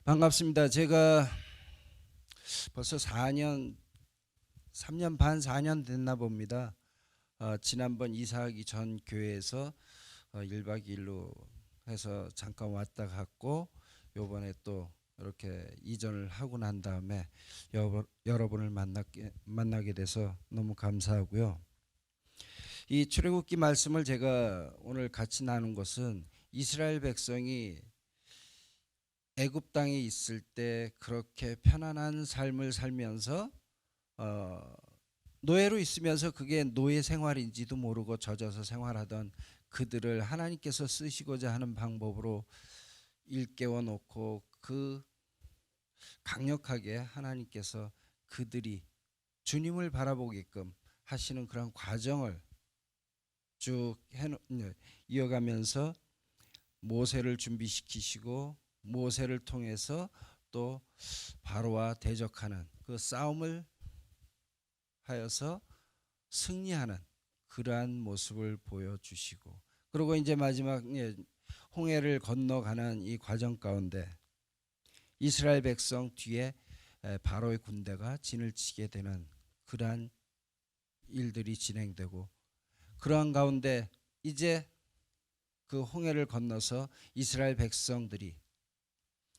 반갑습니다. 제가 벌써 3년 반, 4년 됐나 봅니다. 지난번 이사하기 전 교회에서 1박 2일로 해서 잠깐 왔다 갔고, 요번에 또 이렇게 이전을 하고 난 다음에 여러분을 만나게 돼서 너무 감사하고요. 이 출애굽기 말씀을 제가 오늘 같이 나눈 것은 이스라엘 백성이 애굽 땅에 있을 때 그렇게 편안한 삶을 살면서 어, 노예로 있으면서 그게 노예 생활인지도 모르고 젖어서 생활하던 그들을 하나님께서 쓰시고자 하는 방법으로 일깨워 놓고 그 강력하게 하나님께서 그들이 주님을 바라보게끔 하시는 그런 과정을 쭉 이어가면서 모세를 준비시키시고 모세를 통해서 또 바로와 대적하는 그 싸움을 하여서 승리하는 그러한 모습을 보여주시고, 그리고 이제 마지막 홍해를 건너가는 이 과정 가운데 이스라엘 백성 뒤에 바로의 군대가 진을 치게 되는 그러한 일들이 진행되고, 그러한 가운데 이제 그 홍해를 건너서 이스라엘 백성들이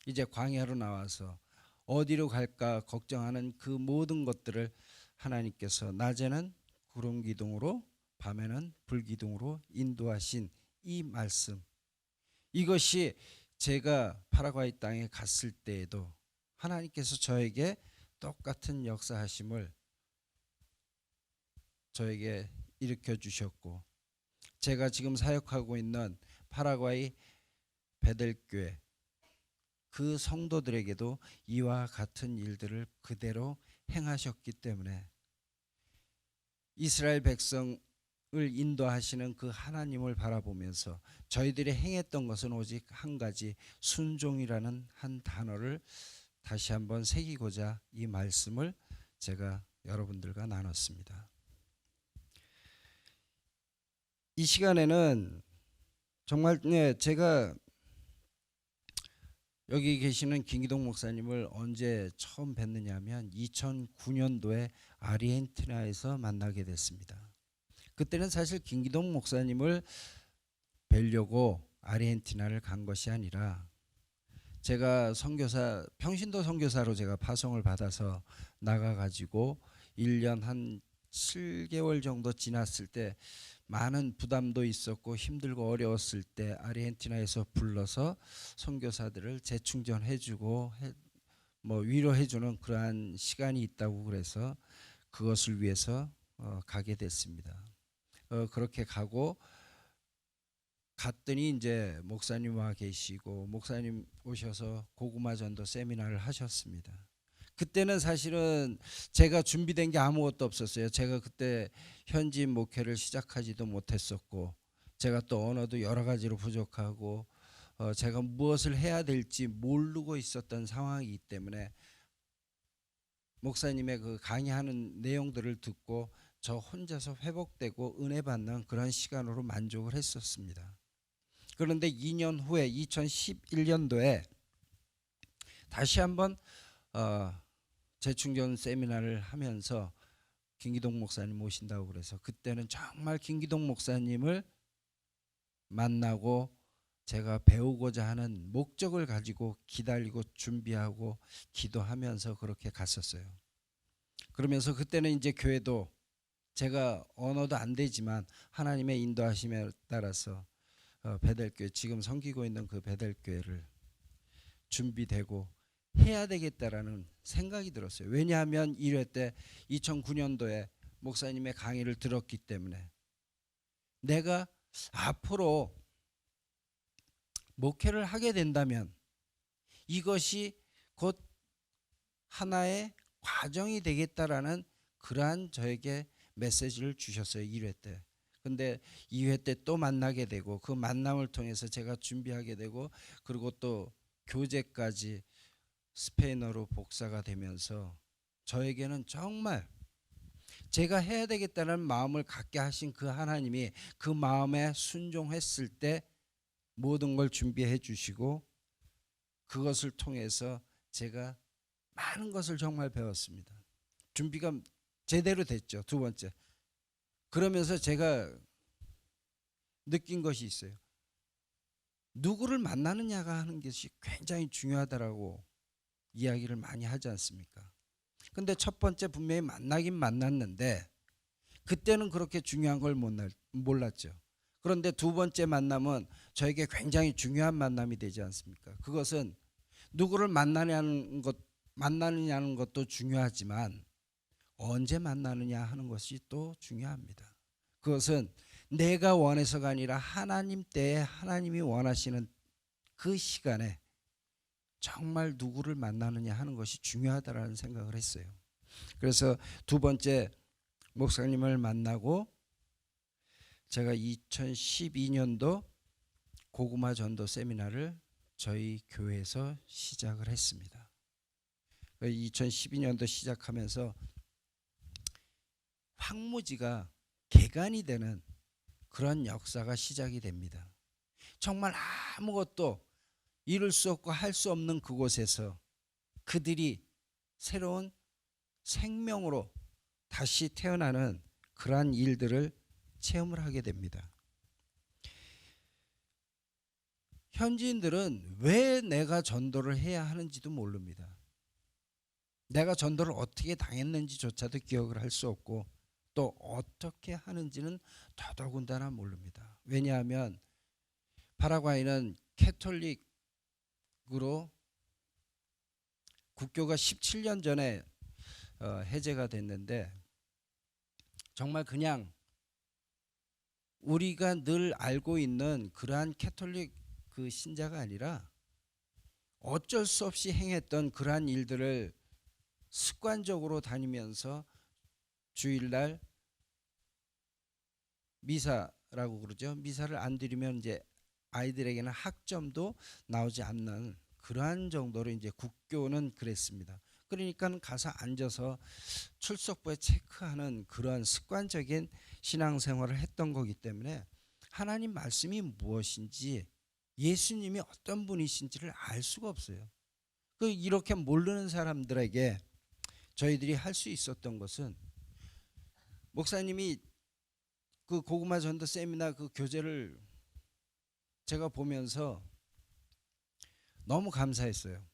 이제 광야로 나와서 어디로 갈까 걱정하는 그 모든 것들을 하나님께서 낮에는 구름 기둥으로 밤에는 불 기둥으로 인도하신 이 말씀, 이것이 제가 파라과이 땅에 갔을 때에도 하나님께서 저에게 똑같은 역사하심을 저에게 일으켜 주셨고, 제가 지금 사역하고 있는 파라과이 베델교회 그 성도들에게도 이와 같은 일들을 그대로 행하셨기 때문에 이스라엘 백성을 인도하시는 그 하나님을 바라보면서 저희들이 행했던 것은 오직 한 가지, 순종이라는 한 단어를 다시 한번 새기고자 이 말씀을 제가 여러분들과 나눴습니다. 이 시간에는 정말 제가 여기 계시는 김기동 목사님을 언제 처음 뵀느냐 하면 2009년도에 아르헨티나에서 만나게 됐습니다. 그때는 사실 김기동 목사님을 뵈려고 아르헨티나를 간 것이 아니라 제가 선교사, 평신도 선교사로 제가 파송을 받아서 나가가지고 1년 한 7개월 정도 지났을 때 많은 부담도 있었고 힘들고 어려웠을 때 아르헨티나에서 불러서 선교사들을 재충전해주고 뭐 위로해주는 그러한 시간이 있다고 그래서 그것을 위해서 가게 됐습니다. 그렇게 가고 갔더니 이제 목사님 와 계시고 목사님 오셔서 고구마 전도 세미나를 하셨습니다. 그때는 사실은 제가 준비된 게 아무것도 없었어요. 제가 그때 현지 목회를 시작하지도 못했었고, 제가 또 언어도 여러 가지로 부족하고 제가 무엇을 해야 될지 모르고 있었던 상황이기 때문에 목사님의 그 강의하는 내용들을 듣고 저 혼자서 회복되고 은혜 받는 그런 시간으로 만족을 했었습니다. 그런데 2년 후에 2011년도에 다시 한번 재충전 세미나를 하면서 김기동 목사님 모신다고 그래서 그때는 정말 김기동 목사님을 만나고 제가 배우고자 하는 목적을 가지고 기다리고 준비하고 기도하면서 그렇게 갔었어요. 그러면서 그때는 이제 교회도 제가 언어도 안 되지만 하나님의 인도하심에 따라서 베델교회, 지금 섬기고 있는 그 베델교회를 준비되고 해야 되겠다라는 생각이 들었어요. 왜냐하면 1회 때 2009년도에 목사님의 강의를 들었기 때문에 내가 앞으로 목회를 하게 된다면 이것이 곧 하나의 과정이 되겠다라는 그러한 저에게 메시지를 주셨어요. 1회 때. 근데 2회 때 또 만나게 되고 그 만남을 통해서 제가 준비하게 되고, 그리고 또 교재까지 스페인어로 복사가 되면서 저에게는 정말 제가 해야 되겠다는 마음을 갖게 하신 그 하나님이 그 마음에 순종했을 때 모든 걸 준비해 주시고 그것을 통해서 제가 많은 것을 정말 배웠습니다. 준비가 제대로 됐죠. 두 번째. 그러면서 제가 느낀 것이 있어요. 누구를 만나느냐가 하는 것이 굉장히 중요하다라고 이야기를 많이 하지 않습니까? 근데 첫 번째 분명히 만나긴 만났는데 그때는 그렇게 중요한 걸 몰랐죠. 그런데 두 번째 만남은 저에게 굉장히 중요한 만남이 되지 않습니까? 그것은 누구를 만나느냐는 것도 중요하지만 언제 만나느냐 하는 것이 또 중요합니다. 그것은 내가 원해서가 아니라 하나님 때에 하나님이 원하시는 그 시간에 정말 누구를 만나느냐 하는 것이 중요하다라는 생각을 했어요. 그래서 두 번째 목사님을 만나고 제가 2012년도 고구마 전도 세미나를 저희 교회에서 시작을 했습니다. 2012년도 시작하면서 황무지가 개간이 되는 그런 역사가 시작이 됩니다. 정말 아무것도 이룰 수 없고 할 수 없는 그곳에서 그들이 새로운 생명으로 다시 태어나는 그러한 일들을 체험을 하게 됩니다. 현지인들은 왜 내가 전도를 해야 하는지도 모릅니다. 내가 전도를 어떻게 당했는지조차도 기억을 할 수 없고 또 어떻게 하는지는 더더군다나 모릅니다. 왜냐하면 파라과이는 캐톨릭으로 국교가 17년 전에 해제가 됐는데 정말 그냥 우리가 늘 알고 있는 그러한 캐톨릭 그 신자가 아니라 어쩔 수 없이 행했던 그러한 일들을 습관적으로 다니면서 주일날 미사라고 그러죠. 미사를 안 드리면 이제 아이들에게는 학점도 나오지 않는 그러한 정도로 이제 국교는 그랬습니다. 그러니까 가서 앉아서 출석부에 체크하는 그런 습관적인 신앙생활을 했던 거기 때문에 하나님 말씀이 무엇인지 예수님이 어떤 분이신지를 알 수가 없어요. 이렇게 모르는 사람들에게 저희들이 할 수 있었던 것은 목사님이 그 고구마 전도 세미나 그 교재를 제가 보면서 너무 감사했어요.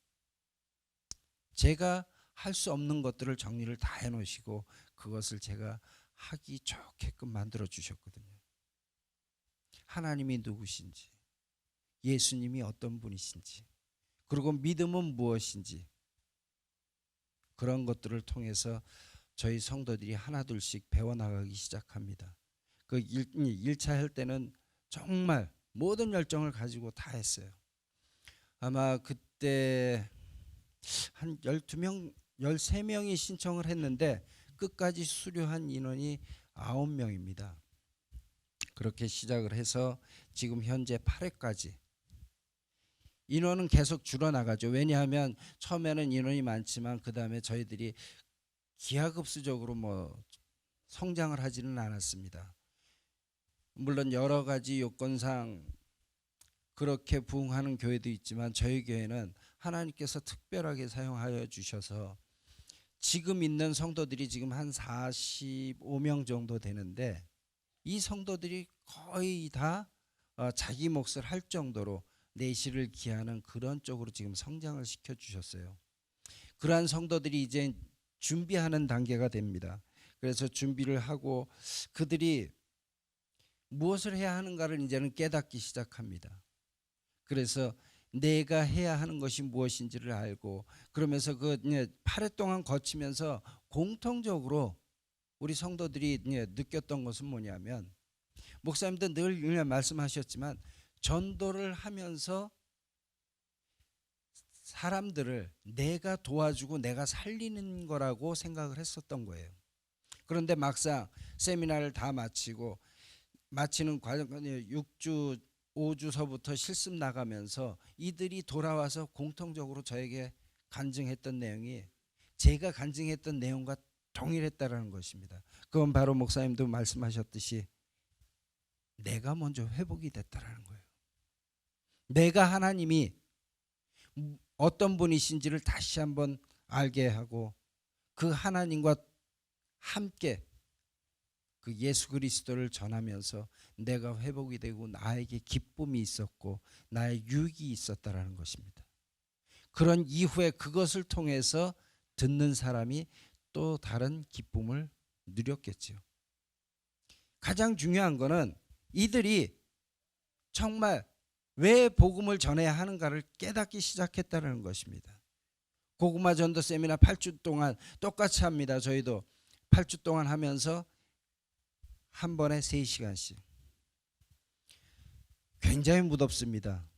제가 할 수 없는 것들을 정리를 다 해놓으시고 그것을 제가 하기 좋게끔 만들어 주셨거든요. 하나님이 누구신지, 예수님이 어떤 분이신지, 그리고 믿음은 무엇인지 그런 것들을 통해서 저희 성도들이 하나둘씩 배워나가기 시작합니다. 그 1차 할 때는 정말 모든 열정을 가지고 다 했어요. 아마 그때 한 12명, 13명이 신청을 했는데 끝까지 수료한 인원이 9명입니다. 그렇게 시작을 해서 지금 현재 8회까지 인원은 계속 줄어나가죠. 왜냐하면 처음에는 인원이 많지만 그 다음에 저희들이 기하급수적으로 성장을 하지는 않았습니다. 물론 여러 가지 요건상 그렇게 부흥하는 교회도 있지만 저희 교회는 하나님께서 특별하게 사용하여 주셔서 지금 있는 성도들이 지금 한 45명 정도 되는데 이 성도들이 거의 다 자기 몫을 할 정도로 내실을 기하는 그런 쪽으로 지금 성장을 시켜 주셨어요. 그러한 성도들이 이제 준비하는 단계가 됩니다. 그래서 준비를 하고 그들이 무엇을 해야 하는가를 이제는 깨닫기 시작합니다. 그래서 내가 해야 하는 것이 무엇인지를 알고 그러면서 그 8회 동안 거치면서 공통적으로 우리 성도들이 느꼈던 것은 뭐냐면 목사님도 늘 말씀하셨지만 전도를 하면서 사람들을 내가 도와주고 내가 살리는 거라고 생각을 했었던 거예요. 그런데 막상 세미나를 다 마치고 마치는 과정 6주 5주서부터 실습 나가면서 이들이 돌아와서 공통적으로 저에게 간증했던 내용이 제가 간증했던 내용과 동일했다라는 것입니다. 그건 바로 목사님도 말씀하셨듯이 내가 먼저 회복이 됐다라는 거예요. 내가 하나님이 어떤 분이신지를 다시 한번 알게 하고 그 하나님과 함께 그 예수 그리스도를 전하면서 내가 회복이 되고 나에게 기쁨이 있었고 나의 유익이 있었다라는 것입니다. 그런 이후에 그것을 통해서 듣는 사람이 또 다른 기쁨을 누렸겠죠. 가장 중요한 거는 이들이 정말 왜 복음을 전해야 하는가를 깨닫기 시작했다는 것입니다. 고구마 전도 세미나 8주 동안 똑같이 합니다. 저희도 8주 동안 하면서 한 번에 3시간씩. 굉장히 무덥습니다.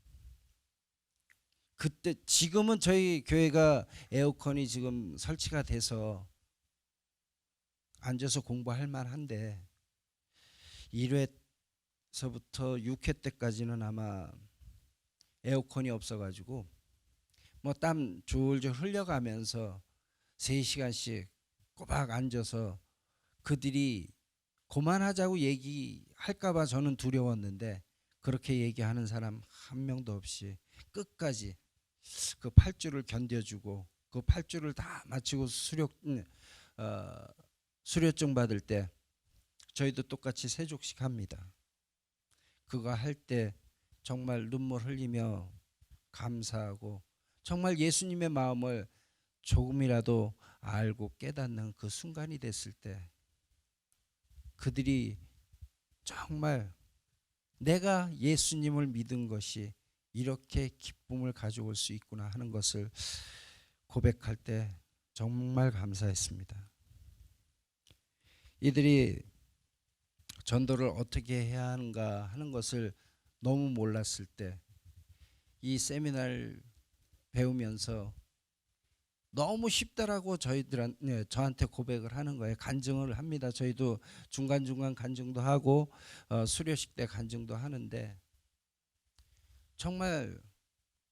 그때 지금은 저희 교회가 에어컨이 지금 설치가 돼서 앉아서 공부할 만한데 1회서부터 6회 때까지는 아마 에어컨이 없어가지고 뭐 땀 졸졸 흘려가면서 3시간씩 꼬박 앉아서 그들이 그만하자고 얘기할까봐 저는 두려웠는데 그렇게 얘기하는 사람 한 명도 없이 끝까지 그 8주를 견뎌주고 그 8주를 다 마치고 수료증 받을 때 저희도 똑같이 세족씩 합니다. 그거 할 때 정말 눈물 흘리며 감사하고 정말 예수님의 마음을 조금이라도 알고 깨닫는 그 순간이 됐을 때 그들이 정말 내가 예수님을 믿은 것이 이렇게 기쁨을 가져올 수 있구나 하는 것을 고백할 때 정말 감사했습니다. 이들이 전도를 어떻게 해야 하는가 하는 것을 너무 몰랐을 때 이 세미나를 배우면서 너무 쉽다라고 저한테 고백을 하는 거예요. 간증을 합니다. 저희도 중간중간 간증도 하고 수료식 때 간증도 하는데 정말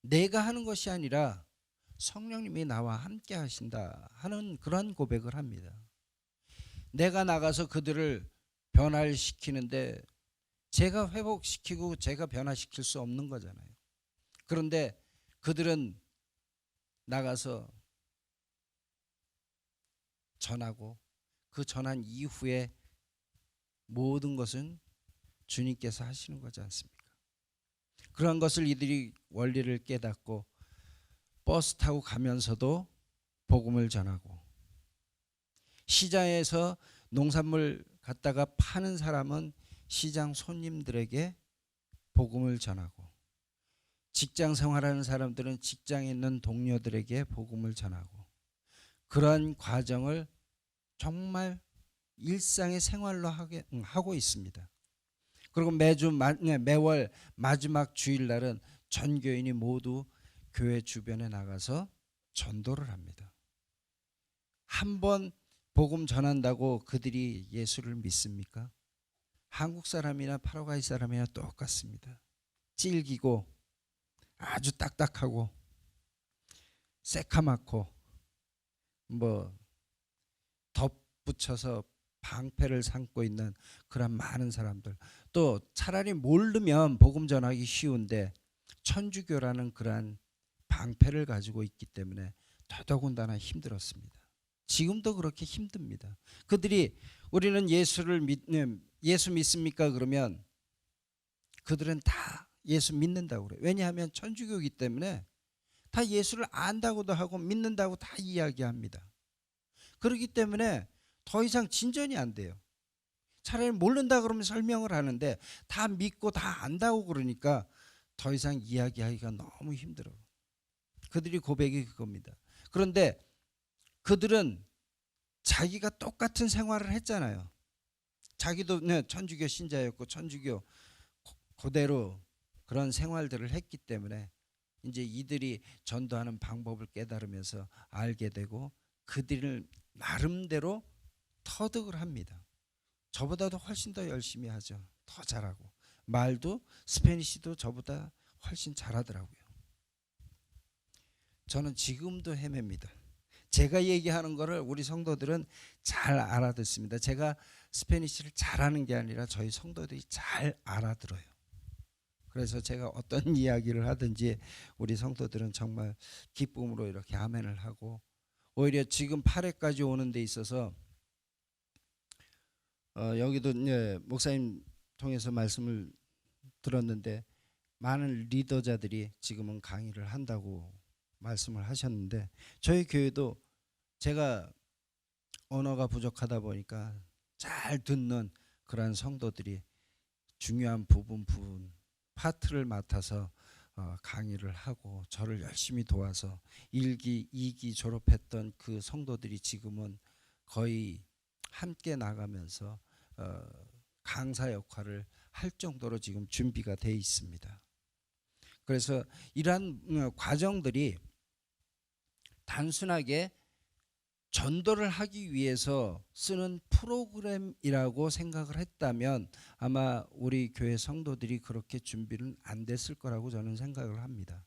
내가 하는 것이 아니라 성령님이 나와 함께 하신다 하는 그런 고백을 합니다. 내가 나가서 그들을 변화시키는데 제가 회복시키고 제가 변화시킬 수 없는 거잖아요. 그런데 그들은 나가서 전하고 그 전한 이후에 모든 것은 주님께서 하시는 거지 않습니까? 그런 것을 이들이 원리를 깨닫고 버스 타고 가면서도 복음을 전하고 시장에서 농산물 갖다가 파는 사람은 시장 손님들에게 복음을 전하고 직장 생활하는 사람들은 직장에 있는 동료들에게 복음을 전하고 그런 과정을 정말 일상의 생활로 하고 있습니다. 그리고 매월 마지막 주일날은 전 교인이 모두 교회 주변에 나가서 전도를 합니다. 한번 복음 전한다고 그들이 예수를 믿습니까? 한국 사람이나 파라과이 사람이나 똑같습니다. 질기고 아주 딱딱하고 새카맣고 뭐 덧붙여서 방패를 삼고 있는 그런 많은 사람들, 또 차라리 모르면 복음 전하기 쉬운데 천주교라는 그러한 방패를 가지고 있기 때문에 더더군다나 힘들었습니다. 지금도 그렇게 힘듭니다. 그들이 우리는 예수 믿습니까? 그러면 그들은 다 예수 믿는다고 그래요. 왜냐하면 천주교이기 때문에 다 예수를 안다고도 하고 믿는다고 다 이야기합니다. 그렇기 때문에 더 이상 진전이 안 돼요. 차라리 모른다 그러면 설명을 하는데 다 믿고 다 안다고 그러니까 더 이상 이야기하기가 너무 힘들어요. 그들이 고백이 그겁니다. 그런데 그들은 자기가 똑같은 생활을 했잖아요. 자기도 천주교 신자였고 천주교 그대로 그런 생활들을 했기 때문에 이제 이들이 전도하는 방법을 깨달으면서 알게 되고 그들을 나름대로 터득을 합니다. 저보다도 훨씬 더 열심히 하죠. 더 잘하고 말도 스페니쉬도 저보다 훨씬 잘하더라고요. 저는 지금도 헤맵니다. 제가 얘기하는 거를 우리 성도들은 잘 알아듣습니다. 제가 스페니쉬를 잘하는 게 아니라 저희 성도들이 잘 알아들어요. 그래서 제가 어떤 이야기를 하든지 우리 성도들은 정말 기쁨으로 이렇게 아멘을 하고, 오히려 지금 8회까지 오는 데 있어서 여기도 이제 목사님 통해서 말씀을 들었는데 많은 리더자들이 지금은 강의를 한다고 말씀을 하셨는데, 저희 교회도 제가 언어가 부족하다 보니까 잘 듣는 그러한 성도들이 중요한 부분 파트를 맡아서 강의를 하고 저를 열심히 도와서 1기, 2기 졸업했던 그 성도들이 지금은 거의 함께 나가면서 강사 역할을 할 정도로 지금 준비가 돼 있습니다. 그래서 이러한 과정들이 단순하게 전도를 하기 위해서 쓰는 프로그램이라고 생각을 했다면 아마 우리 교회 성도들이 그렇게 준비는 안 됐을 거라고 저는 생각을 합니다.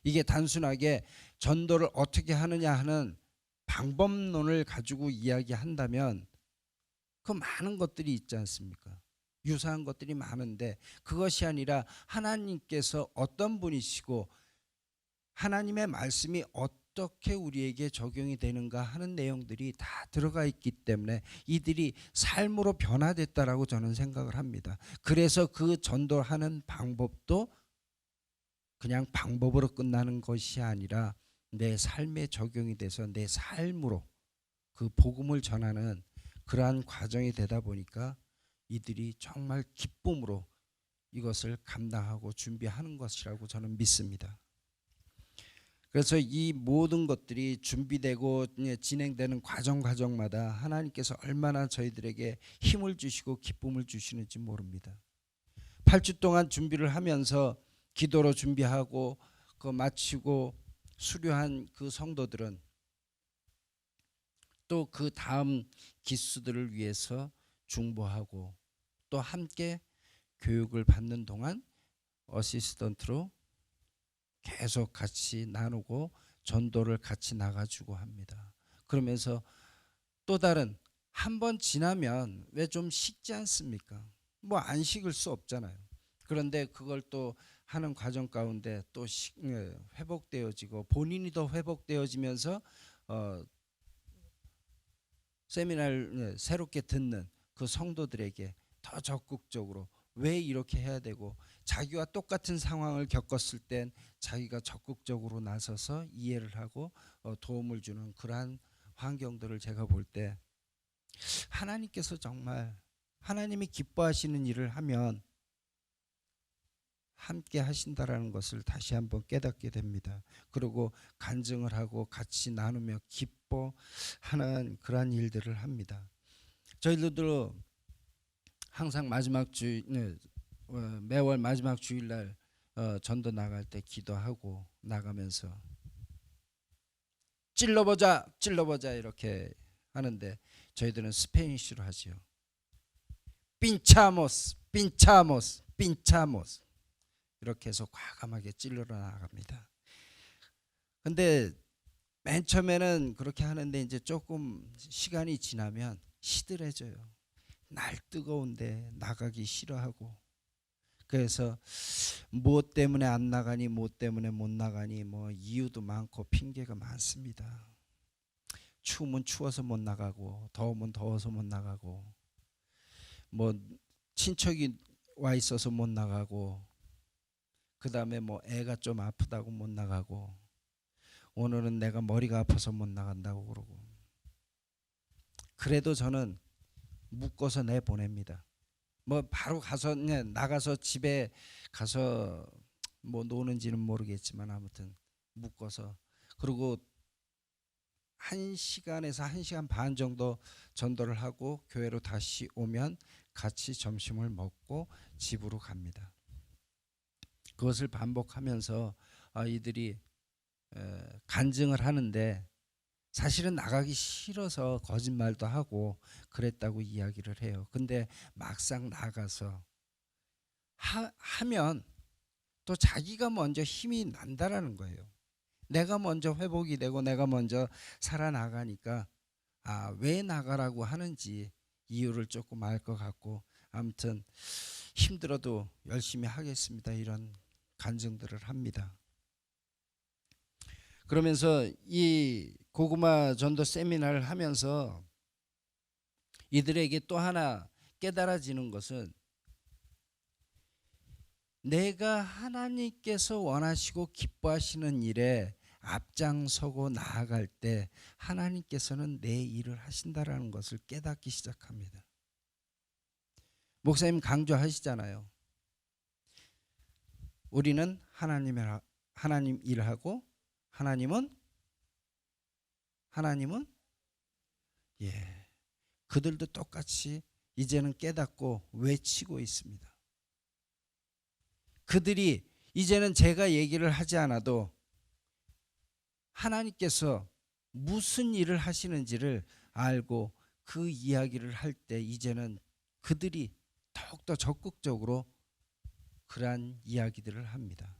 이게 단순하게 전도를 어떻게 하느냐 하는 방법론을 가지고 이야기한다면 그 많은 것들이 있지 않습니까? 유사한 것들이 많은데, 그것이 아니라 하나님께서 어떤 분이시고 하나님의 말씀이 어떻게 우리에게 적용이 되는가 하는 내용들이 다 들어가 있기 때문에 이들이 삶으로 변화됐다라고 저는 생각을 합니다. 그래서 그 전도하는 방법도 그냥 방법으로 끝나는 것이 아니라 내 삶에 적용이 돼서 내 삶으로 그 복음을 전하는 그러한 과정이 되다 보니까 이들이 정말 기쁨으로 이것을 감당하고 준비하는 것이라고 저는 믿습니다. 그래서 이 모든 것들이 준비되고 진행되는 과정마다 하나님께서 얼마나 저희들에게 힘을 주시고 기쁨을 주시는지 모릅니다. 8주 동안 준비를 하면서 기도로 준비하고 그 마치고 수료한 그 성도들은 또 그 다음 기수들을 위해서 중보하고 또 함께 교육을 받는 동안 어시스턴트로 계속 같이 나누고 전도를 같이 나가주고 합니다. 그러면서 또 다른, 한 번 지나면 왜 좀 식지 않습니까? 뭐 안 식을 수 없잖아요. 그런데 그걸 또 하는 과정 가운데 또 회복되어지고 본인이 더 회복되어지면서 세미나를 새롭게 듣는 그 성도들에게 더 적극적으로 왜 이렇게 해야 되고, 자기와 똑같은 상황을 겪었을 땐 자기가 적극적으로 나서서 이해를 하고 도움을 주는 그러한 환경들을 제가 볼 때 하나님께서 정말 하나님이 기뻐하시는 일을 하면 함께 하신다라는 것을 다시 한번 깨닫게 됩니다. 그리고 간증을 하고 같이 나누며 기뻐하는 그러한 일들을 합니다. 저희들도 항상 마지막 주일, 매월 마지막 주일날 전도 나갈 때 기도하고 나가면서 찔러보자 이렇게 하는데 저희들은 스페인시로 하지요. 핀차모스 이렇게 해서 과감하게 찔러 나갑니다. 근데 맨 처음에는 그렇게 하는데 이제 조금 시간이 지나면 시들해져요. 날 뜨거운데 나가기 싫어하고, 그래서 무엇 때문에 안 나가니, 무엇 때문에 못 나가니, 뭐 이유도 많고 핑계가 많습니다. 추우면 추워서 못 나가고, 더우면 더워서 못 나가고, 뭐 친척이 와 있어서 못 나가고, 그 다음에 뭐 애가 좀 아프다고 못 나가고, 오늘은 내가 머리가 아파서 못 나간다고 그러고. 그래도 저는 묶어서 내보냅니다. 뭐 바로 가서 나가서 집에 가서 뭐 노는지는 모르겠지만 아무튼 묶어서, 그리고 1시간에서 1시간 반 정도 전도를 하고 교회로 다시 오면 같이 점심을 먹고 집으로 갑니다. 그것을 반복하면서 이들이 간증을 하는데 사실은 나가기 싫어서 거짓말도 하고 그랬다고 이야기를 해요. 근데 막상 나가서 하면 또 자기가 먼저 힘이 난다라는 거예요. 내가 먼저 회복이 되고 내가 먼저 살아나가니까 왜 나가라고 하는지 이유를 조금 알 것 같고, 아무튼 힘들어도 열심히 하겠습니다. 이런 간증들을 합니다. 그러면서 이 고구마 전도 세미나를 하면서 이들에게 또 하나 깨달아지는 것은 내가 하나님께서 원하시고 기뻐하시는 일에 앞장서고 나아갈 때 하나님께서는 내 일을 하신다라는 것을 깨닫기 시작합니다. 목사님 강조하시잖아요. 우리는 하나님 일을 하고 하나님은 예, 그들도 똑같이 이제는 깨닫고 외치고 있습니다. 그들이 이제는 제가 얘기를 하지 않아도 하나님께서 무슨 일을 하시는지를 알고 그 이야기를 할 때 이제는 그들이 더욱더 적극적으로 그러한 이야기들을 합니다.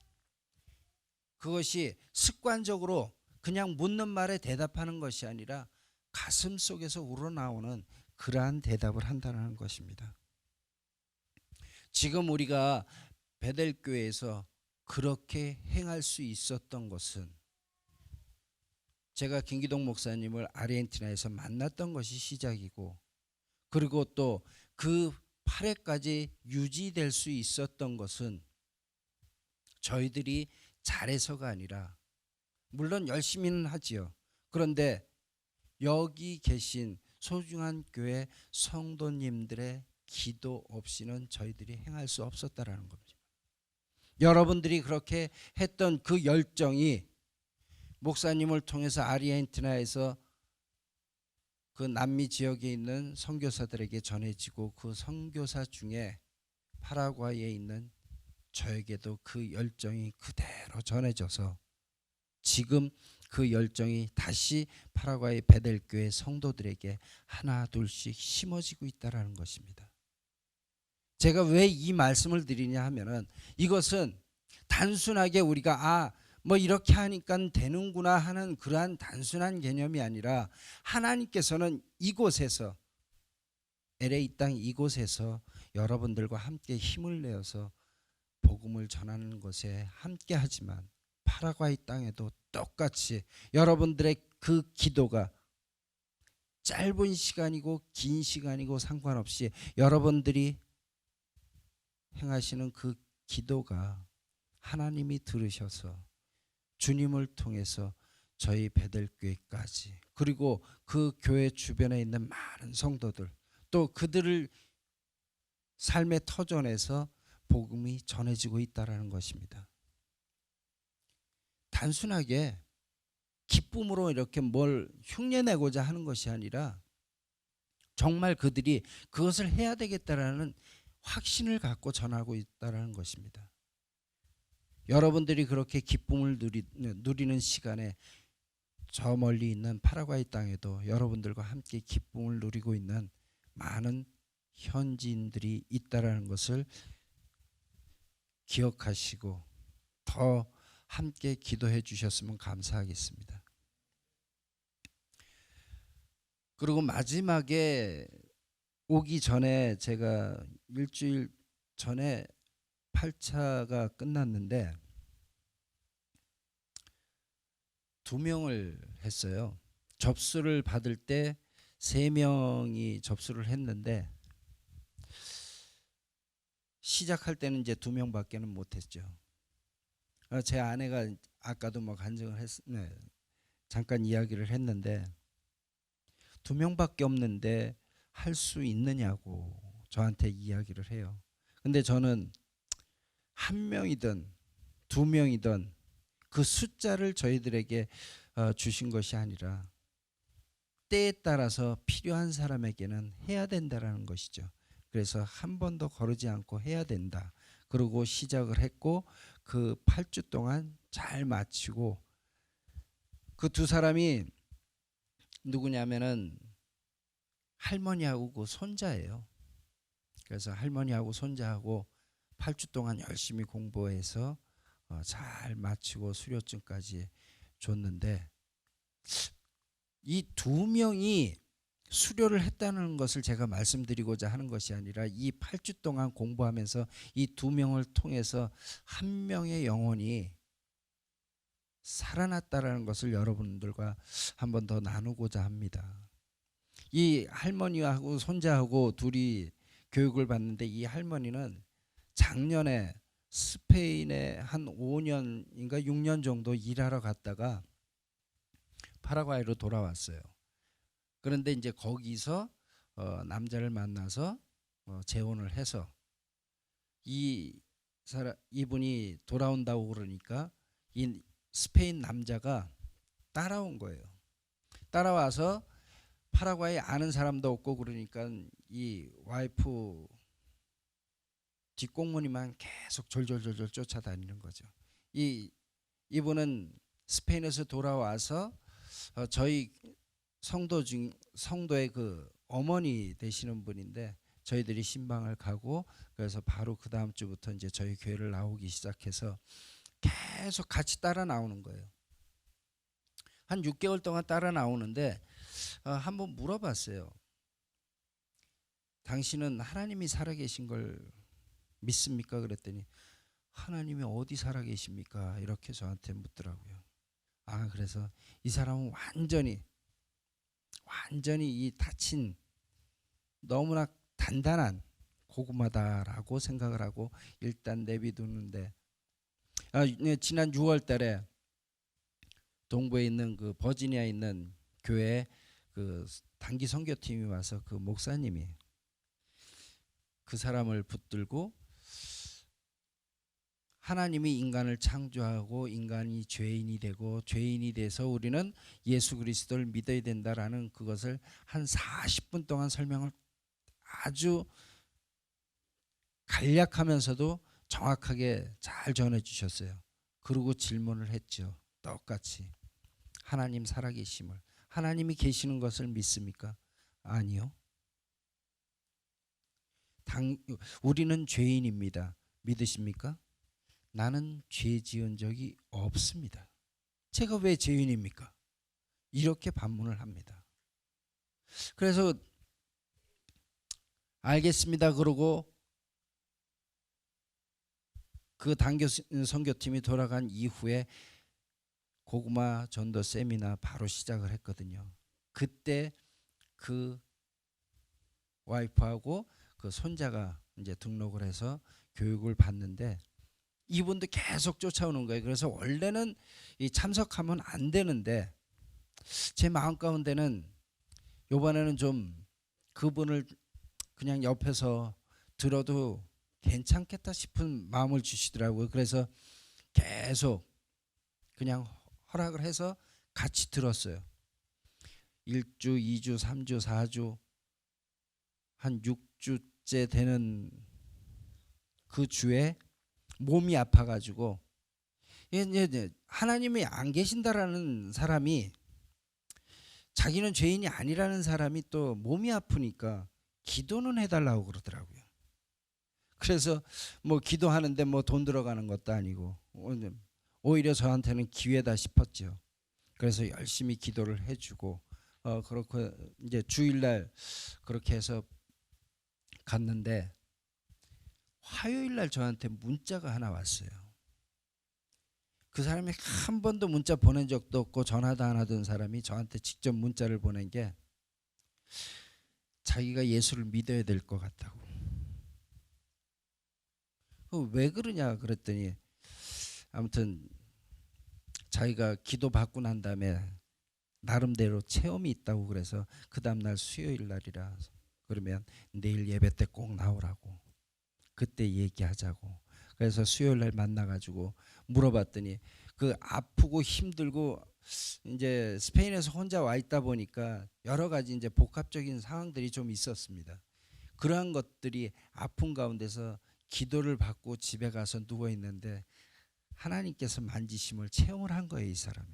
그것이 습관적으로 그냥 묻는 말에 대답하는 것이 아니라 가슴 속에서 우러나오는 그러한 대답을 한다는 것입니다. 지금 우리가 베델교회에서 그렇게 행할 수 있었던 것은 제가 김기동 목사님을 아르헨티나에서 만났던 것이 시작이고, 그리고 또 그 8회까지 유지될 수 있었던 것은 저희들이 잘해서가 아니라, 물론 열심히는 하지요. 그런데 여기 계신 소중한 교회 성도님들의 기도 없이는 저희들이 행할 수 없었다라는 겁니다. 여러분들이 그렇게 했던 그 열정이 목사님을 통해서 아르헨티나에서 그 남미 지역에 있는 선교사들에게 전해지고, 그 선교사 중에 파라과이에 있는 저에게도 그 열정이 그대로 전해져서 지금 그 열정이 다시 파라과이 베델교회 성도들에게 하나 둘씩 심어지고 있다는 것입니다. 제가 왜 이 말씀을 드리냐 하면은, 이것은 단순하게 우리가 뭐 이렇게 하니까 되는구나 하는 그러한 단순한 개념이 아니라, 하나님께서는 이곳에서, LA 땅 이곳에서 여러분들과 함께 힘을 내어서 복음을 전하는 것에 함께 하지만, 파라과이 땅에도 똑같이 여러분들의 그 기도가 짧은 시간이고 긴 시간이고 상관없이 여러분들이 행하시는 그 기도가 하나님이 들으셔서 주님을 통해서 저희 베델교회까지, 그리고 그 교회 주변에 있는 많은 성도들, 또 그들을 삶의 터전에서 복음이 전해지고 있다는 것입니다. 단순하게 기쁨으로 이렇게 뭘 흉내내고자 하는 것이 아니라, 정말 그들이 그것을 해야 되겠다라는 확신을 갖고 전하고 있다는 것입니다. 여러분들이 그렇게 기쁨을 누리는 시간에 저 멀리 있는 파라과이 땅에도 여러분들과 함께 기쁨을 누리고 있는 많은 현지인들이 있다는 것을 기억하시고 더 함께 기도해 주셨으면 감사하겠습니다. 그리고 마지막에 오기 전에, 제가 일주일 전에 8차가 끝났는데 2명을 했어요. 접수를 받을 때 3명이 접수를 했는데, 시작할 때는 이제 2명밖에는 못했죠. 제 아내가 아까도 뭐 간증을 잠깐 이야기를 했는데, 2명밖에 없는데 할 수 있느냐고 저한테 이야기를 해요. 근데 저는 1명이든 2명이든 그 숫자를 저희들에게 주신 것이 아니라, 때에 따라서 필요한 사람에게는 해야 된다라는 것이죠. 그래서 한 번도 거르지 않고 해야 된다. 그리고 시작을 했고, 그 8주 동안 잘 마치고, 그 2사람이 누구냐면은 할머니하고 그 손자예요. 그래서 할머니하고 손자하고 8주 동안 열심히 공부해서 잘 마치고 수료증까지 줬는데, 이 2명이 수료를 했다는 것을 제가 말씀드리고자 하는 것이 아니라 이 8주 동안 공부하면서 이 두 명을 통해서 한 명의 영혼이 살아났다라는 것을 여러분들과 한 번 더 나누고자 합니다. 이 할머니하고 손자하고 둘이 교육을 받는데, 이 할머니는 작년에 스페인에 한 5년인가 6년 정도 일하러 갔다가 파라과이로 돌아왔어요. 그런데 이제 거기서 남자를 만나서 재혼을 해서 이분이 돌아온다고 그러니까 이 스페인 남자가 따라온 거예요. 따라와서 파라과이 아는 사람도 없고 그러니까 이 와이프 뒷공무니만 계속 졸졸졸졸 쫓아다니는 거죠. 이분은 스페인에서 돌아와서 저희 성도의 그 어머니 되시는 분인데, 저희들이 신방을 가고 그래서 바로 그 다음 주부터 이제 저희 교회를 나오기 시작해서 계속 같이 따라 나오는 거예요. 한 6개월 동안 따라 나오는데 한번 물어봤어요. 당신은 하나님이 살아계신 걸 믿습니까? 그랬더니 하나님이 어디 살아계십니까? 이렇게 저한테 묻더라고요. 그래서 이 사람은 완전히 이 다친 너무나 단단한 고구마다라고 생각을 하고 일단 내비두는데, 지난 6월 달에 동부에 있는 그 버지니아에 있는 교회에 그 단기 선교팀이 와서 그 목사님이 그 사람을 붙들고 하나님이 인간을 창조하고 인간이 죄인이 되고 죄인이 돼서 우리는 예수 그리스도를 믿어야 된다라는 그것을 한 40분 동안 설명을 아주 간략하면서도 정확하게 잘 전해 주셨어요. 그리고 질문을 했죠. 똑같이 하나님 살아계심을, 하나님이 계시는 것을 믿습니까? 아니요. 우리는 죄인입니다. 믿으십니까? 나는 죄 지은 적이 없습니다. 제가 왜 죄인입니까? 이렇게 반문을 합니다. 그래서 알겠습니다 그러고 그 단기 선교팀이 돌아간 이후에 고구마 전도 세미나 바로 시작을 했거든요. 그때 그 와이프하고 그 손자가 이제 등록을 해서 교육을 받는데, 이분도 계속 쫓아오는 거예요. 그래서 원래는 이 참석하면 안 되는데 제 마음 가운데는 이번에는 좀 그분을 그냥 옆에서 들어도 괜찮겠다 싶은 마음을 주시더라고요. 그래서 계속 그냥 허락을 해서 같이 들었어요. 1주, 2주, 3주, 4주, 한 6주째 되는 그 주에 몸이 아파가지고, 하나님이 안 계신다라는 사람이, 자기는 죄인이 아니라는 사람이 또 몸이 아프니까 기도는 해달라고 그러더라고요. 그래서 뭐 기도하는데 뭐 돈 들어가는 것도 아니고 오히려 저한테는 기회다 싶었죠. 그래서 열심히 기도를 해주고 그렇고 이제 주일날 그렇게 해서 갔는데, 화요일날 저한테 문자가 하나 왔어요. 그 사람이 한 번도 문자 보낸 적도 없고 전화도 안 하던 사람이 저한테 직접 문자를 보낸 게, 자기가 예수를 믿어야 될 것 같다고. 왜 그러냐 그랬더니 아무튼 자기가 기도 받고 난 다음에 나름대로 체험이 있다고, 그래서 그 다음날 수요일 날이라 그러면 내일 예배 때 꼭 나오라고, 그때 얘기하자고. 그래서 수요일 날 만나가지고 물어봤더니 그 아프고 힘들고 이제 스페인에서 혼자 와 있다 보니까 여러 가지 이제 복합적인 상황들이 좀 있었습니다. 그러한 것들이 아픈 가운데서 기도를 받고 집에 가서 누워 있는데 하나님께서 만지심을 체험을 한 거예요, 이 사람이.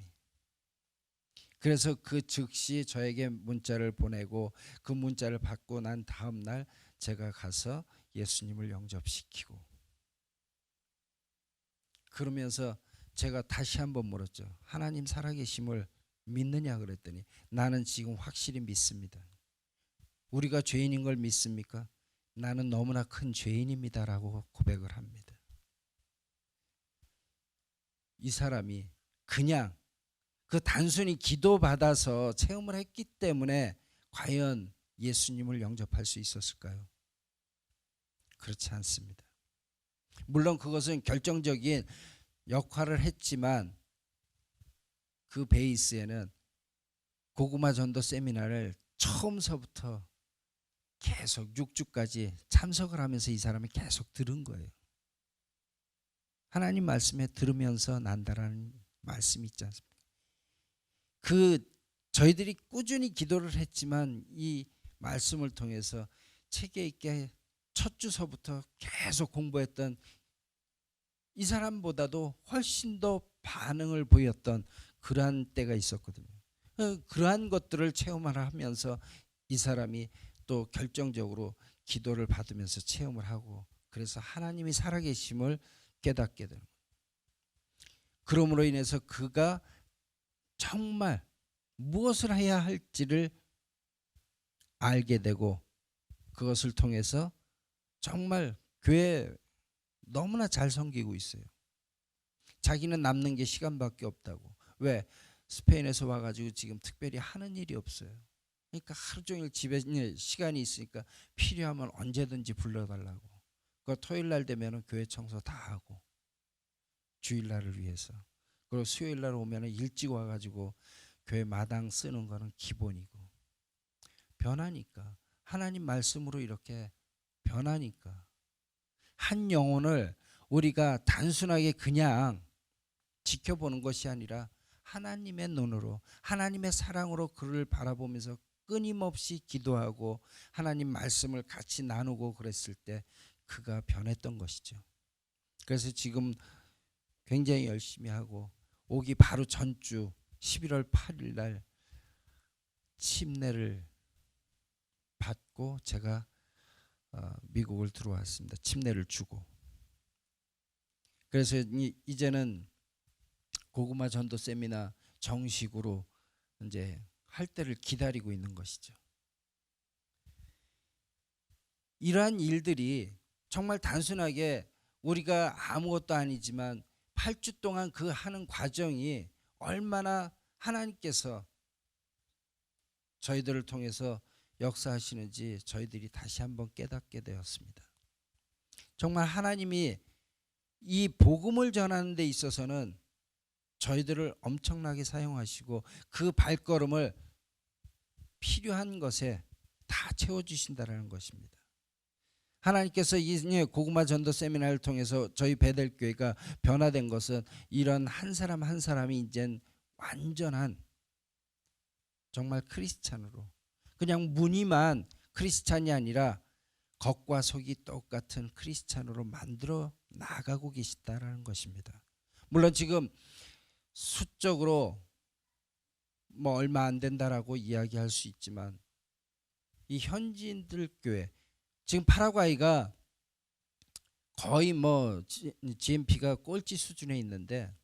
그래서 그 즉시 저에게 문자를 보내고 그 문자를 받고 난 다음 날 제가 가서 예수님을 영접시키고, 그러면서 제가 다시 한번 물었죠. 하나님 살아계심을 믿느냐 그랬더니 나는 지금 확실히 믿습니다. 우리가 죄인인 걸 믿습니까? 나는 너무나 큰 죄인입니다라고 고백을 합니다. 이 사람이 그냥 그 단순히 기도받아서 체험을 했기 때문에 과연 예수님을 영접할 수 있었을까요? 그렇지 않습니다. 물론 그것은 결정적인 역할을 했지만 그 베이스에는 고구마 전도 세미나를 처음서부터 계속 6주까지 참석을 하면서 이 사람이 계속 들은 거예요. 하나님 말씀에 들으면서 난다라는 말씀이 있지 않습니까? 저희들이 꾸준히 기도를 했지만 이 말씀을 통해서 체계 있게 첫 주서부터 계속 공부했던 이 사람보다도 훨씬 더 반응을 보였던 그러한 때가 있었거든요. 그러한 것들을 체험을 하면서 이 사람이 또 결정적으로 기도를 받으면서 체험을 하고 그래서 하나님이 살아계심을 깨닫게 되는 거예요. 그러므로 인해서 그가 정말 무엇을 해야 할지를 알게 되고 그것을 통해서 정말 교회 너무나 잘 섬기고 있어요. 자기는 남는 게 시간밖에 없다고. 왜? 스페인에서 와가지고 지금 특별히 하는 일이 없어요. 그러니까 하루 종일 집에 시간이 있으니까 필요하면 언제든지 불러달라고. 그 토요일 날 되면 교회 청소 다 하고 주일날을 위해서. 그리고 수요일 날 오면 일찍 와가지고 교회 마당 쓰는 거는 기본이고. 변하니까 하나님 말씀으로 이렇게 변하니까 한 영혼을 우리가 단순하게 그냥 지켜보는 것이 아니라 하나님의 눈으로 하나님의 사랑으로 그를 바라보면서 끊임없이 기도하고 하나님 말씀을 같이 나누고 그랬을 때 그가 변했던 것이죠. 그래서 지금 굉장히 열심히 하고 오기 바로 전주 11월 8일 날 침례를 받고 제가 미국을 들어왔습니다. 침례를 주고. 그래서 이제는 고구마 전도 세미나 정식으로 이제 할 때를 기다리고 있는 것이죠. 이러한 일들이 정말 단순하게 우리가 아무것도 아니지만 8주 동안 그 하는 과정이 얼마나 하나님께서 저희들을 통해서 역사하시는지 저희들이 다시 한번 깨닫게 되었습니다. 정말 하나님이 이 복음을 전하는 데 있어서는 저희들을 엄청나게 사용하시고 그 발걸음을 필요한 것에 다 채워주신다는 것입니다. 하나님께서 이 고구마 전도 세미나를 통해서 저희 베델교회가 변화된 것은 이런 한 사람 한 사람이 이젠 완전한 정말 크리스찬으로 그냥 무늬만 크리스찬이 아니라 겉과 속이 똑같은 크리스찬으로 만들어 나가고 계시다라는 것입니다. 물론 지금 수적으로 뭐 얼마 안 된다라고 이야기할 수 있지만 이 현지인들 교회 지금 파라과이가 거의 뭐 GNP가 꼴찌 수준에 있는데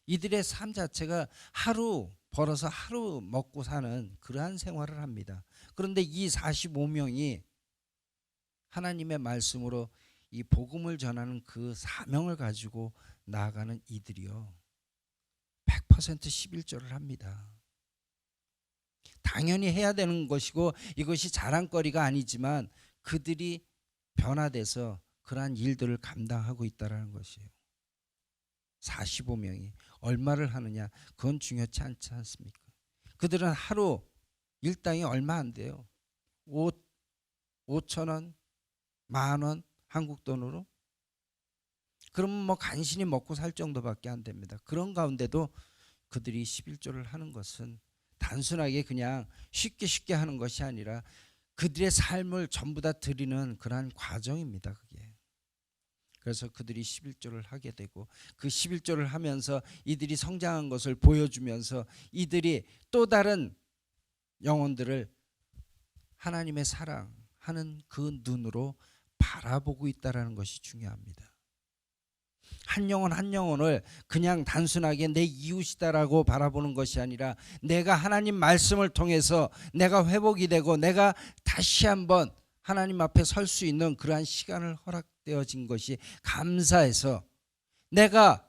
이들의 삶 자체가 하루 벌어서 하루 먹고 사는 그러한 생활을 합니다. 그런데 이 45명이 하나님의 말씀으로 이 복음을 전하는 그 사명을 가지고 나아가는 이들이요 100% 11조를 합니다. 당연히 해야 되는 것이고 이것이 자랑거리가 아니지만 그들이 변화돼서 그러한 일들을 감당하고 있다는 것이에요. 45명이 얼마를 하느냐 그건 중요치 않지 않습니까? 그들은 하루 일당이 얼마 안 돼요. 5,000원, 10,000원 한국 돈으로. 그러면 뭐 간신히 먹고 살 정도밖에 안 됩니다. 그런 가운데도 그들이 11조를 하는 것은 단순하게 그냥 쉽게 하는 것이 아니라 그들의 삶을 전부 다 드리는 그러한 과정입니다. 그게. 그래서 그들이 11조를 하게 되고 그 11조를 하면서 이들이 성장한 것을 보여주면서 이들이 또 다른 영혼들을 하나님의 사랑하는 그 눈으로 바라보고 있다는 것이 중요합니다. 한 영혼 한 영혼을 그냥 단순하게 내 이웃이다라고 바라보는 것이 아니라 내가 하나님 말씀을 통해서 내가 회복이 되고 내가 다시 한번 하나님 앞에 설 수 있는 그러한 시간을 허락되어진 것이 감사해서 내가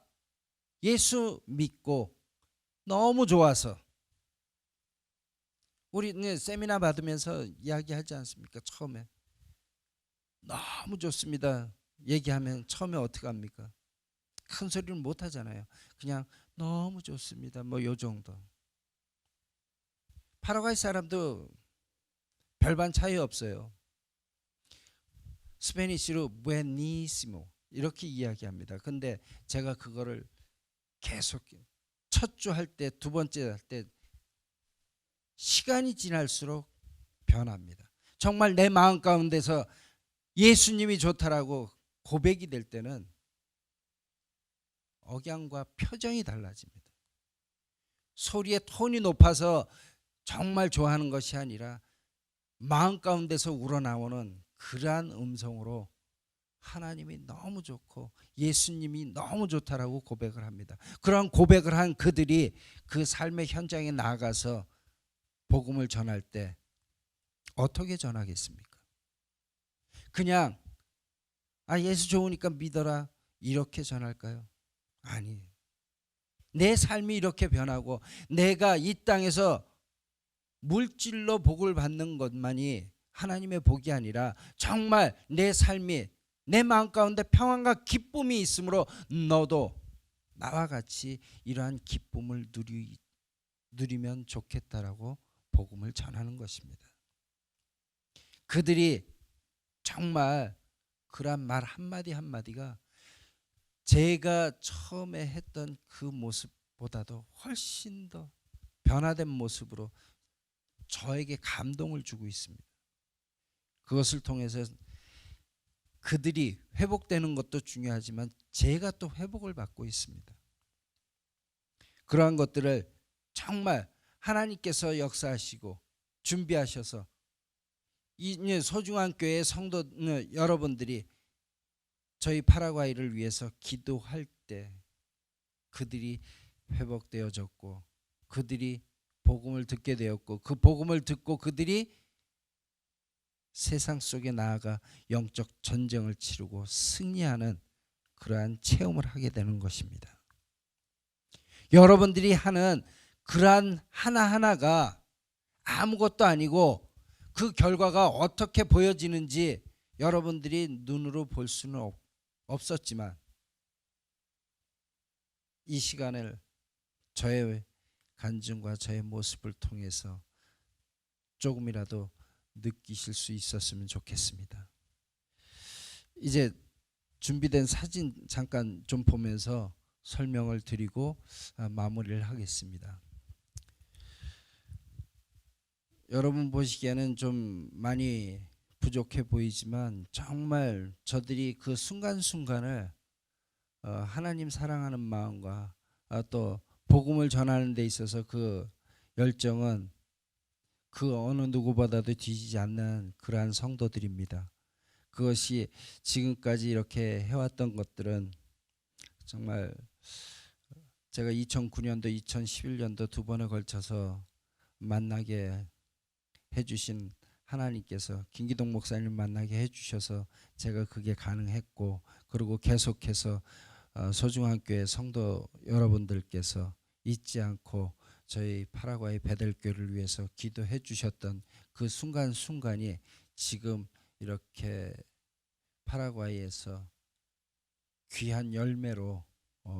예수 믿고 너무 좋아서 우리 세미나 받으면서 이야기하지 않습니까? 처음에 너무 좋습니다. 얘기하면 처음에 어떻게 합니까? 큰 소리는 못 하잖아요. 그냥 너무 좋습니다. 뭐 요 정도. 파라과이 사람도 별반 차이 없어요. 스페니쉬로 부에니시모 이렇게 이야기합니다. 근데 제가 그거를 계속 첫 주 할 때, 두 번째 할 때 시간이 지날수록 변합니다. 정말 내 마음 가운데서 예수님이 좋다라고 고백이 될 때는 억양과 표정이 달라집니다. 소리의 톤이 높아서 정말 좋아하는 것이 아니라 마음 가운데서 우러나오는 그러한 음성으로 하나님이 너무 좋고 예수님이 너무 좋다라고 고백을 합니다. 그런 고백을 한 그들이 그 삶의 현장에 나아가서 복음을 전할 때 어떻게 전하겠습니까? 그냥 예수 좋으니까 믿어라 이렇게 전할까요? 아니에요. 내 삶이 이렇게 변하고 내가 이 땅에서 물질로 복을 받는 것만이 하나님의 복이 아니라 정말 내 삶이 내 마음 가운데 평안과 기쁨이 있으므로 너도 나와 같이 이러한 기쁨을 누리면 좋겠다라고 복음을 전하는 것입니다. 그들이 정말 그런 말 한마디 한마디가 제가 처음에 했던 그 모습보다도 훨씬 더 변화된 모습으로 저에게 감동을 주고 있습니다. 그것을 통해서 그들이 회복되는 것도 중요하지만 제가 또 회복을 받고 있습니다. 그러한 것들을 정말 하나님께서 역사하시고 준비하셔서 이 소중한 교회 성도 여러분들이 저희 파라과이를 위해서 기도할 때 그들이 회복되어졌고 그들이 복음을 듣게 되었고 그 복음을 듣고 그들이 세상 속에 나아가 영적 전쟁을 치르고 승리하는 그러한 체험을 하게 되는 것입니다. 여러분들이 하는 그러한 하나하나가 아무것도 아니고 그 결과가 어떻게 보여지는지 여러분들이 눈으로 볼 수는 없었지만 이 시간을 저의 간증과 저의 모습을 통해서 조금이라도 느끼실 수 있었으면 좋겠습니다. 이제 준비된 사진 잠깐 좀 보면서 설명을 드리고 마무리를 하겠습니다. 여러분 보시기에는 좀 많이 부족해 보이지만 정말 저들이 그 순간순간을 하나님 사랑하는 마음과 또 복음을 전하는 데 있어서 그 열정은 그 어느 누구보다도 뒤지지 않는 그러한 성도들입니다. 그것이 지금까지 이렇게 해왔던 것들은 정말 제가 2009년도 2011년도 두 번에 걸쳐서 만나게 해주신 하나님께서 김기동 목사님 만나게 해주셔서 제가 그게 가능했고 그리고 계속해서 소중한 교회 성도 여러분들께서 잊지 않고 저희 파라과이 베델교를 위해서 기도해 주셨던 그 순간순간이 지금 이렇게 파라과이에서 귀한 열매로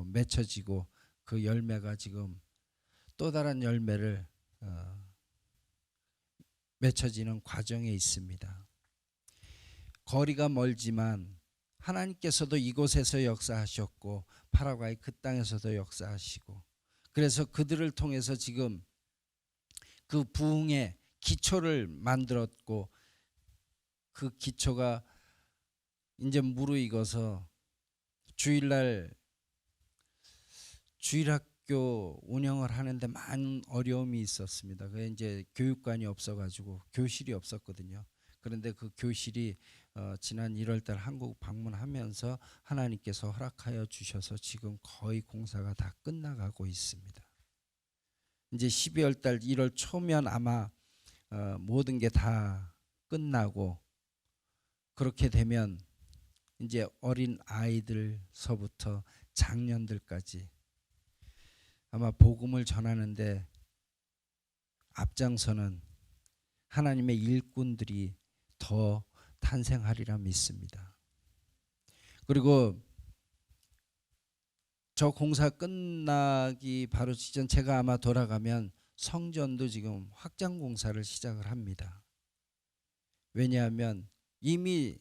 맺혀지고 그 열매가 지금 또 다른 열매를 맺혀지는 과정에 있습니다. 거리가 멀지만 하나님께서도 이곳에서 역사하셨고 파라과이 그 땅에서도 역사하시고 그래서 그들을 통해서 지금 그 부흥의 기초를 만들었고 그 기초가 이제 무르익어서 주일날 주일학교 운영을 하는데 많은 어려움이 있었습니다. 그게 이제 교육관이 없어가지고 교실이 없었거든요. 그런데 그 교실이 지난 1월달 한국 방문하면서 하나님께서 허락하여 주셔서 지금 거의 공사가 다 끝나가고 있습니다. 이제 12월달 1월 초면 아마 모든 게 다 끝나고, 그렇게 되면 이제 어린 아이들서부터 장년들까지 아마 복음을 전하는데 앞장서는 하나님의 일꾼들이 더 탄생하리라 믿습니다. 그리고 저 공사 끝나기 바로 직전 제가 아마 돌아가면 성전도 지금 확장 공사를 시작을 합니다. 왜냐하면 이미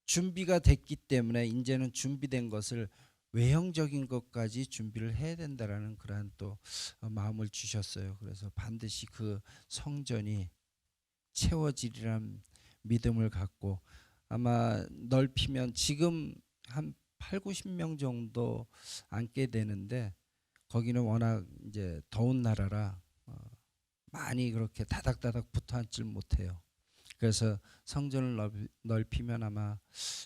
준비가 됐기 때문에 이제는 준비된 것을 외형적인 것까지 준비를 해야 된다라는 그러한 또 마음을 주셨어요. 그래서 반드시 그 성전이 채워지리란 믿음을 갖고, 아마 넓히면 지금 한 8, 90명 정도 앉게 되는데, 거기는 워낙 이제 더운 나라라 많이 그렇게 다닥다닥 붙어 앉질 못해요. 그래서 성전을 넓히면 아마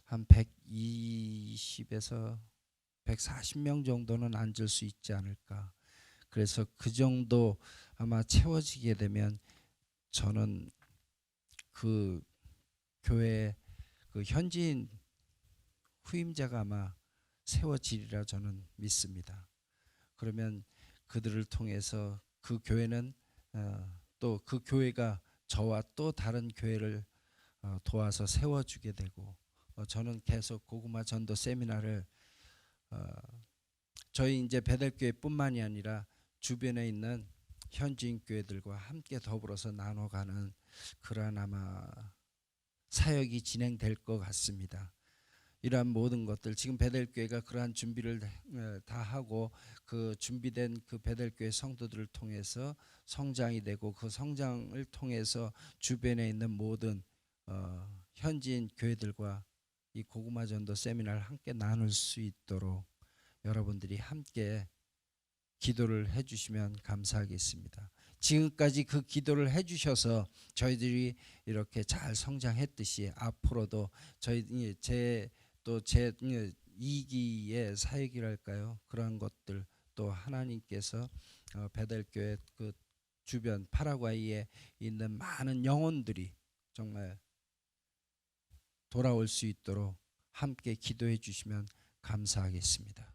한 120에서 140명 정도는 앉을 수 있지 않을까. 그래서 그 정도 아마 채워지게 되면 저는 그 교회 그 현지인 후임자가 아마 세워지리라 저는 믿습니다. 그러면 그들을 통해서 그 교회는 또 그 교회가 저와 또 다른 교회를 도와서 세워주게 되고, 저는 계속 고구마 전도 세미나를 저희 이제 베델교회뿐만이 아니라 주변에 있는 현지인 교회들과 함께 더불어서 나눠가는 그러한 아마 사역이 진행될 것 같습니다. 이러한 모든 것들 지금 베델교회가 그러한 준비를 다 하고, 그 준비된 그 베델교회 성도들을 통해서 성장이 되고, 그 성장을 통해서 주변에 있는 모든 현지인 교회들과 이 고구마 전도 세미나를 함께 나눌 수 있도록 여러분들이 함께 기도를 해주시면 감사하겠습니다. 지금까지 그 기도를 해주셔서 저희들이 이렇게 잘 성장했듯이 앞으로도 저희 제 2기의 사역이랄까요, 그런 것들 또 하나님께서 베델교회 그 주변 파라과이에 있는 많은 영혼들이 정말 돌아올 수 있도록 함께 기도해 주시면 감사하겠습니다.